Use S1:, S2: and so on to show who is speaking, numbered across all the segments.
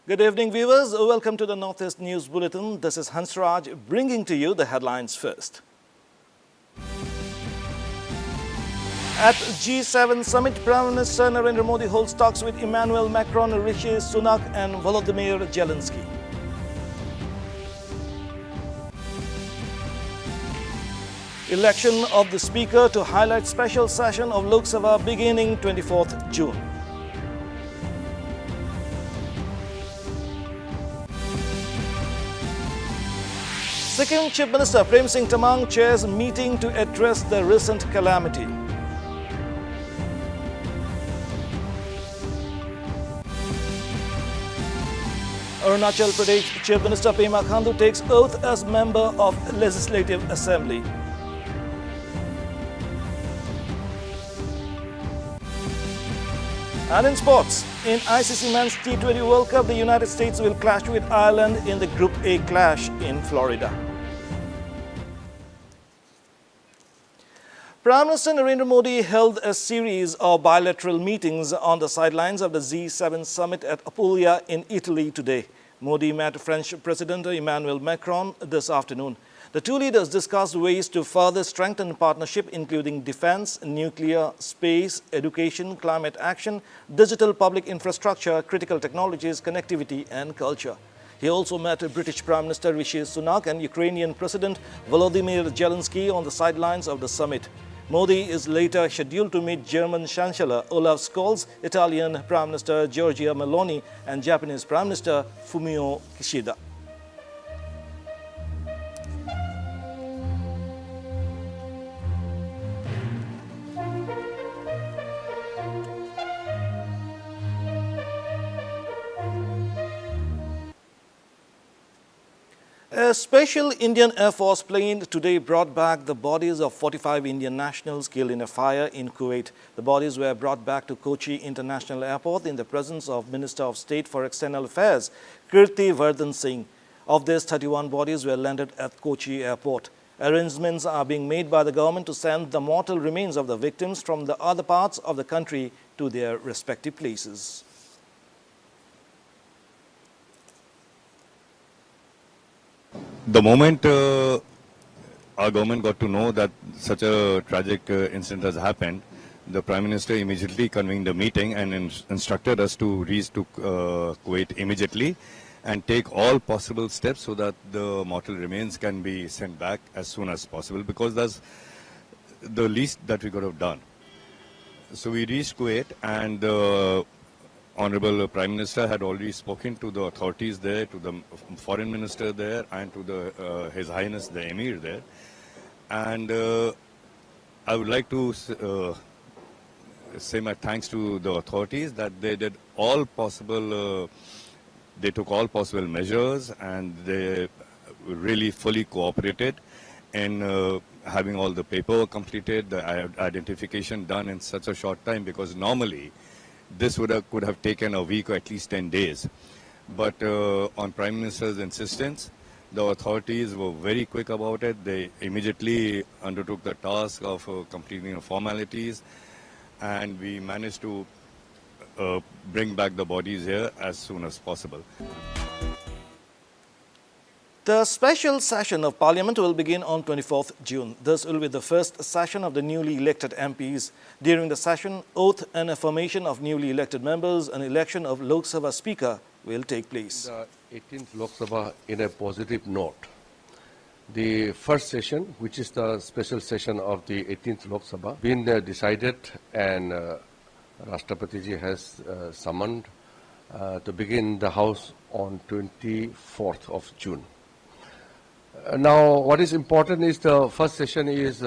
S1: Good evening, viewers. Welcome to the Northeast News Bulletin. This is Hansraj bringing to you the headlines first. At G7 summit, Prime Minister Narendra Modi holds talks with Emmanuel Macron, Rishi Sunak and Volodymyr Zelensky. Election of the Speaker to highlight special session of Lok Sabha beginning 24th June. Sikkim Chief Minister Prem Singh Tamang chairs meeting to address the recent calamity. Arunachal Pradesh Chief Minister Pema Khandu takes oath as member of Legislative Assembly. And in sports, in ICC Men's T20 World Cup, the United States will clash with Ireland in the Group A clash in Florida. Prime Minister Narendra Modi held a series of bilateral meetings on the sidelines of the G7 summit at Apulia in Italy today. Modi met French President Emmanuel Macron this afternoon. The two leaders discussed ways to further strengthen partnership, including defense, nuclear, space, education, climate action, digital public infrastructure, critical technologies, connectivity and culture. He also met British Prime Minister Rishi Sunak and Ukrainian President Volodymyr Zelensky on the sidelines of the summit. Modi is later scheduled to meet German Chancellor Olaf Scholz, Italian Prime Minister Giorgia Meloni and Japanese Prime Minister Fumio Kishida. A special Indian Air Force plane today brought back the bodies of 45 Indian nationals killed in a fire in Kuwait. The bodies were brought back to Kochi International Airport in the presence of Minister of State for External Affairs, Kirti Vardhan Singh. Of these, 31 bodies were landed at Kochi Airport. Arrangements are being made by the government to send the mortal remains of the victims from the other parts of the country to their respective places.
S2: The moment our government got to know that such a tragic incident has happened, the Prime Minister immediately convened a meeting and instructed us to reach to Kuwait immediately and take all possible steps so that the mortal remains can be sent back as soon as possible, because that's the least that we could have done. So we reached Kuwait, and the Honorable Prime Minister had already spoken to the authorities there, to the Foreign Minister there, and to His Highness the Emir there. And I would like to say my thanks to the authorities that they did all possible, they took all possible measures, and they really fully cooperated in having all the paperwork completed, the identification done in such a short time, because normally this could have taken a week or at least 10 days. But on Prime Minister's insistence, the authorities were very quick about it. They immediately undertook the task of completing the formalities, and we managed to bring back the bodies here as soon as possible.
S1: The special session of Parliament will begin on 24th June. This will be the first session of the newly elected MPs. During the session, oath and affirmation of newly elected members and election of Lok Sabha Speaker will take place.
S3: The 18th Lok Sabha in a positive note. The first session, which is the special session of the 18th Lok Sabha, been decided, and Rashtrapati ji has summoned to begin the House on 24th of June. Now, what is important is the first session is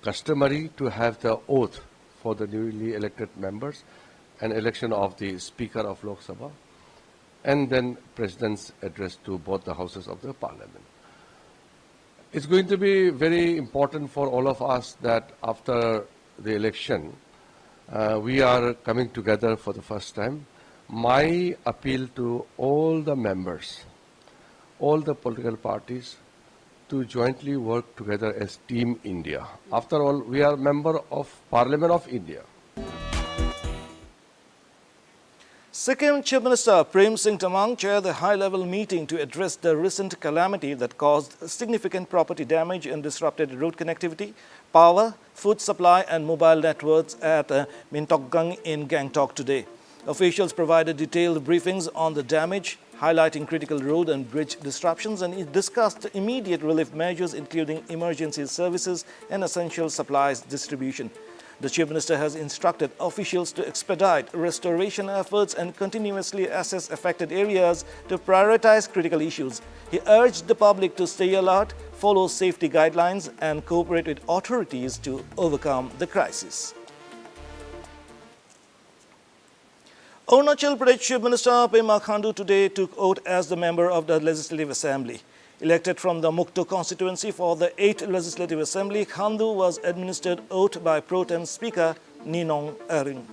S3: customary to have the oath for the newly elected members and election of the Speaker of Lok Sabha, and then President's address to both the houses of the Parliament. It's going to be very important for all of us that after the election, we are coming together for the first time. My appeal to all the members, all the political parties, to jointly work together as Team India. After all, we are member of Parliament of India.
S1: Sikkim Chief Minister Prem Singh Tamang chaired the high-level meeting to address the recent calamity that caused significant property damage and disrupted road connectivity, power, food supply and mobile networks at Mintokgang in Gangtok today. Officials provided detailed briefings on the damage, highlighting critical road and bridge disruptions, and discussed immediate relief measures including emergency services and essential supplies distribution. The Chief Minister has instructed officials to expedite restoration efforts and continuously assess affected areas to prioritize critical issues. He urged the public to stay alert, follow safety guidelines and cooperate with authorities to overcome the crisis. Arunachal Pradesh Chief Minister Pema Khandu today took oath as the member of the Legislative Assembly. Elected from the Mukto constituency for the 8th Legislative Assembly, Khandu was administered oath by Pro Tem Speaker Ninong Ering.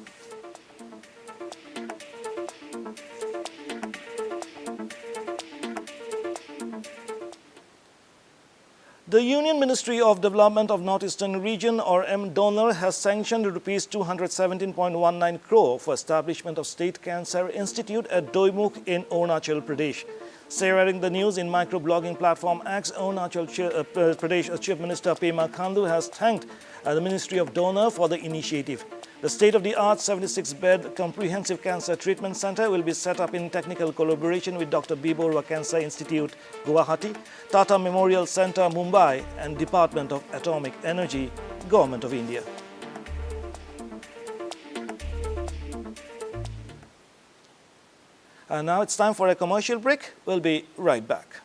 S1: The Union Ministry of Development of Northeastern Region or MDONOR has sanctioned Rs 217.19 crore for establishment of State Cancer Institute at Doimuk in Arunachal Pradesh. Sharing the news in microblogging platform X, Arunachal Pradesh Chief Minister Pema Khandu has thanked the Ministry of Donor for the initiative. The state-of-the-art 76-bed comprehensive cancer treatment center will be set up in technical collaboration with Dr. B. Borwa Cancer Institute, Guwahati, Tata Memorial Center, Mumbai, and Department of Atomic Energy, Government of India. And now it's time for a commercial break. We'll be right back.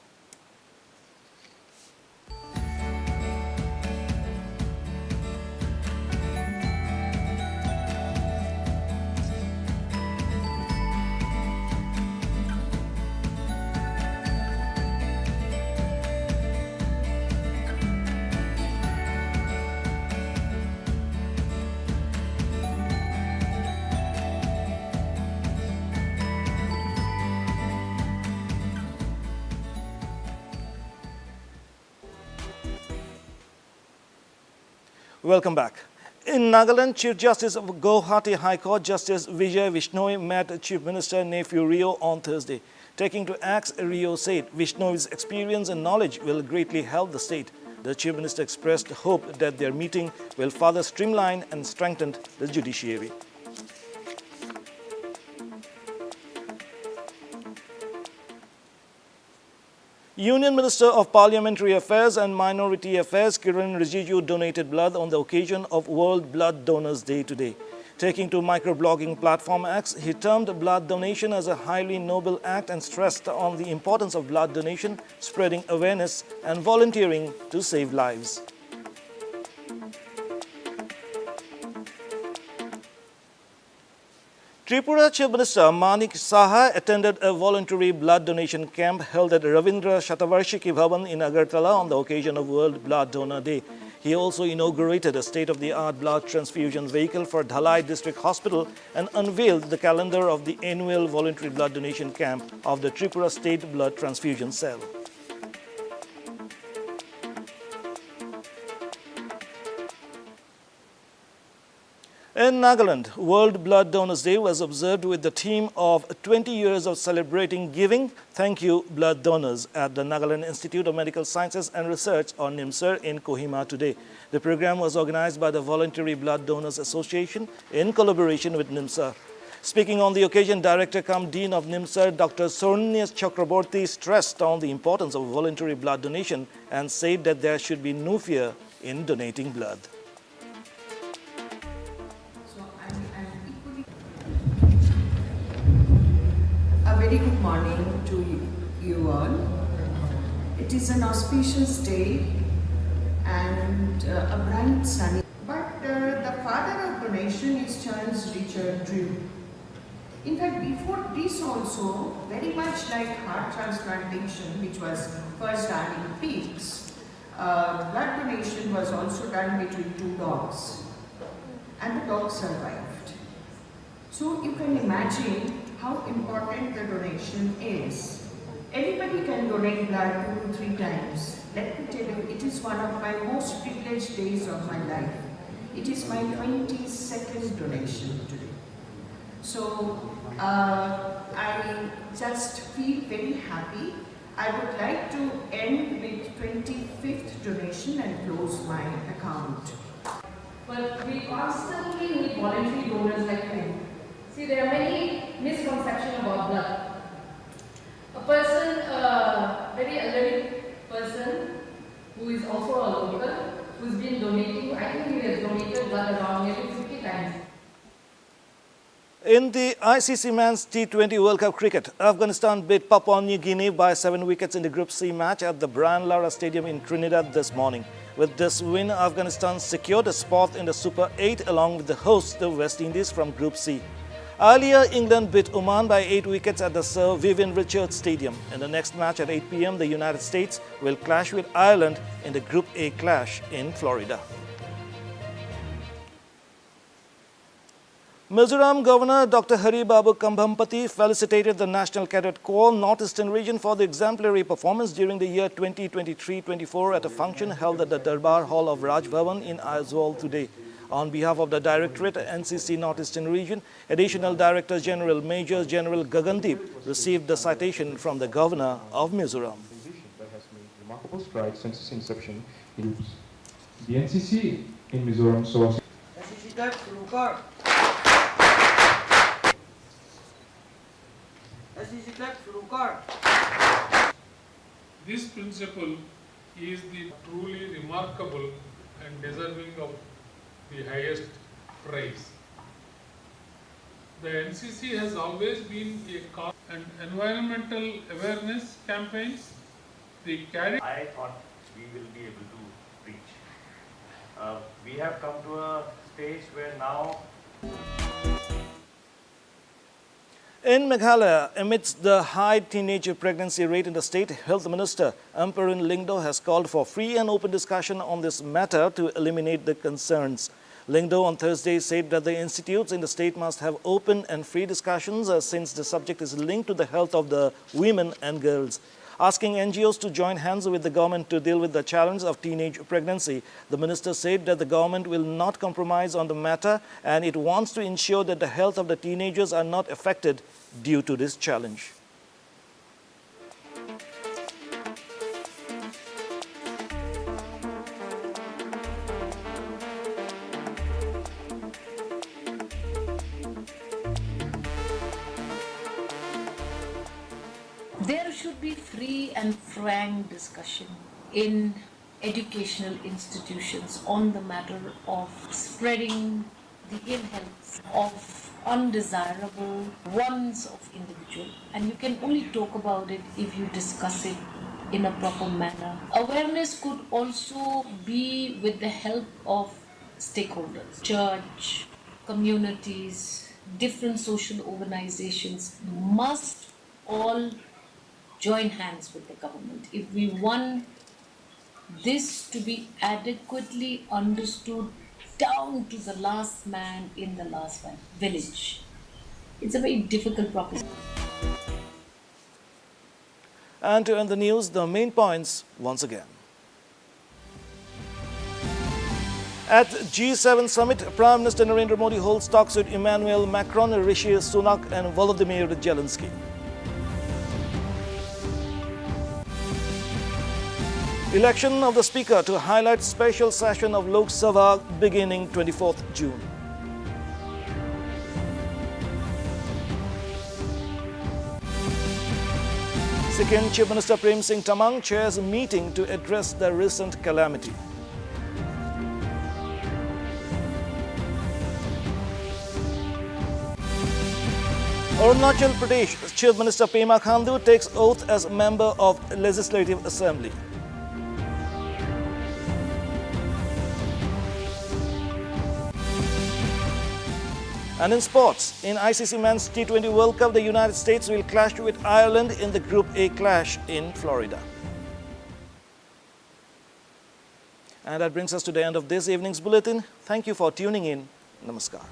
S1: Welcome back. In Nagaland, Chief Justice of Guwahati High Court, Justice Vijay Vishnoi, met Chief Minister Nephew Rio on Thursday. Taking to Acts, Rio said Vishnoi's experience and knowledge will greatly help the state. The Chief Minister expressed hope that their meeting will further streamline and strengthen the judiciary. Union Minister of Parliamentary Affairs and Minority Affairs Kiran Rijiju donated blood on the occasion of World Blood Donors Day today. Taking to microblogging platform X, he termed blood donation as a highly noble act and stressed on the importance of blood donation, spreading awareness and volunteering to save lives. Tripura Chief Minister Manik Saha attended a voluntary blood donation camp held at Ravindra Shatavarshiki Bhavan in Agartala on the occasion of World Blood Donor Day. He also inaugurated a state-of-the-art blood transfusion vehicle for Dhalai District Hospital and unveiled the calendar of the annual voluntary blood donation camp of the Tripura State Blood Transfusion Cell. In Nagaland, World Blood Donors Day was observed with the theme of 20 years of celebrating giving. Thank you, blood donors, at the Nagaland Institute of Medical Sciences and Research or NIMSR in Kohima today. The program was organized by the Voluntary Blood Donors Association in collaboration with NIMSR. Speaking on the occasion, Director-cum-Dean of NIMSR, Dr. Sornya Chakraborty, stressed on the importance of voluntary blood donation and said that there should be no fear in donating blood.
S4: A very good morning to you all. It is an auspicious day and a bright sunny. But the father of donation is Charles Richard Drew. In fact, before this also, very much like heart transplantation, which was first done in pigs, blood donation was also done between two dogs, and the dog survived. So you can imagine how important the donation is. Anybody can donate blood 2 to 3 times. Let me tell you, it is one of my most privileged days of my life. It is my 22nd donation today. So I just feel very happy. I would like to end with 25th donation and close my account.
S5: But we constantly need voluntary donors like you. See, there are many misconceptions about blood. A person, a very elderly person who is also a local, who's been donating, I think he has donated blood around nearly 50 times.
S1: In the ICC Men's T20 World Cup cricket, Afghanistan beat Papua New Guinea by 7 wickets in the Group C match at the Brian Lara Stadium in Trinidad this morning. With this win, Afghanistan secured a spot in the Super 8 along with the host, the West Indies, from Group C. Earlier, England beat Oman by 8 wickets at the Sir Vivian Richards Stadium. In the next match at 8 p.m, the United States will clash with Ireland in the Group A clash in Florida. Mizoram Governor Dr. Hari Babu Kambhampati felicitated the National Cadet Corps Northeastern Region for the exemplary performance during the year 2023-24 at a function held at the Darbar Hall of Raj Bhavan in Aizawl today. On behalf of the Directorate NCC Northeastern Region, Additional Director General Major General Gagandeep received the citation from the Governor of Mizoram.
S6: That has made remarkable strides since its inception. The NCC in Mizoram saw
S7: This principle is the truly remarkable and deserving of the highest praise. The NCC has always been a cause and environmental awareness campaigns. The cadet
S8: I thought we will be able to reach. We have come to a stage where now
S1: In Meghalaya, amidst the high teenage pregnancy rate in the state, Health Minister Amparin Lingdo has called for free and open discussion on this matter to eliminate the concerns. Lingdo on Thursday said that the institutes in the state must have open and free discussions since the subject is linked to the health of the women and girls. Asking NGOs to join hands with the government to deal with the challenge of teenage pregnancy, the minister said that the government will not compromise on the matter and it wants to ensure that the health of the teenagers are not affected due to this challenge.
S9: There should be free and frank discussion in educational institutions on the matter of spreading the ill health of undesirable ones of individual, and you can only talk about it if you discuss it in a proper manner. Awareness could also be with the help of stakeholders, church, communities, different social organizations must all join hands with the government if we want this to be adequately understood down to the last man in the last village. It's a very difficult proposition.
S1: And to end the news, the main points once again. At G7 summit, Prime Minister Narendra Modi holds talks with Emmanuel Macron, Rishi Sunak and Volodymyr Zelensky. Election of the Speaker to highlight special session of Lok Sabha beginning 24th June. Sikkim Chief Minister Prem Singh Tamang chairs a meeting to address the recent calamity. Arunachal Pradesh Chief Minister Pema Khandu takes oath as member of Legislative Assembly. And in sports, in ICC Men's T20 World Cup, the United States will clash with Ireland in the Group A clash in Florida. And that brings us to the end of this evening's bulletin. Thank you for tuning in. Namaskar.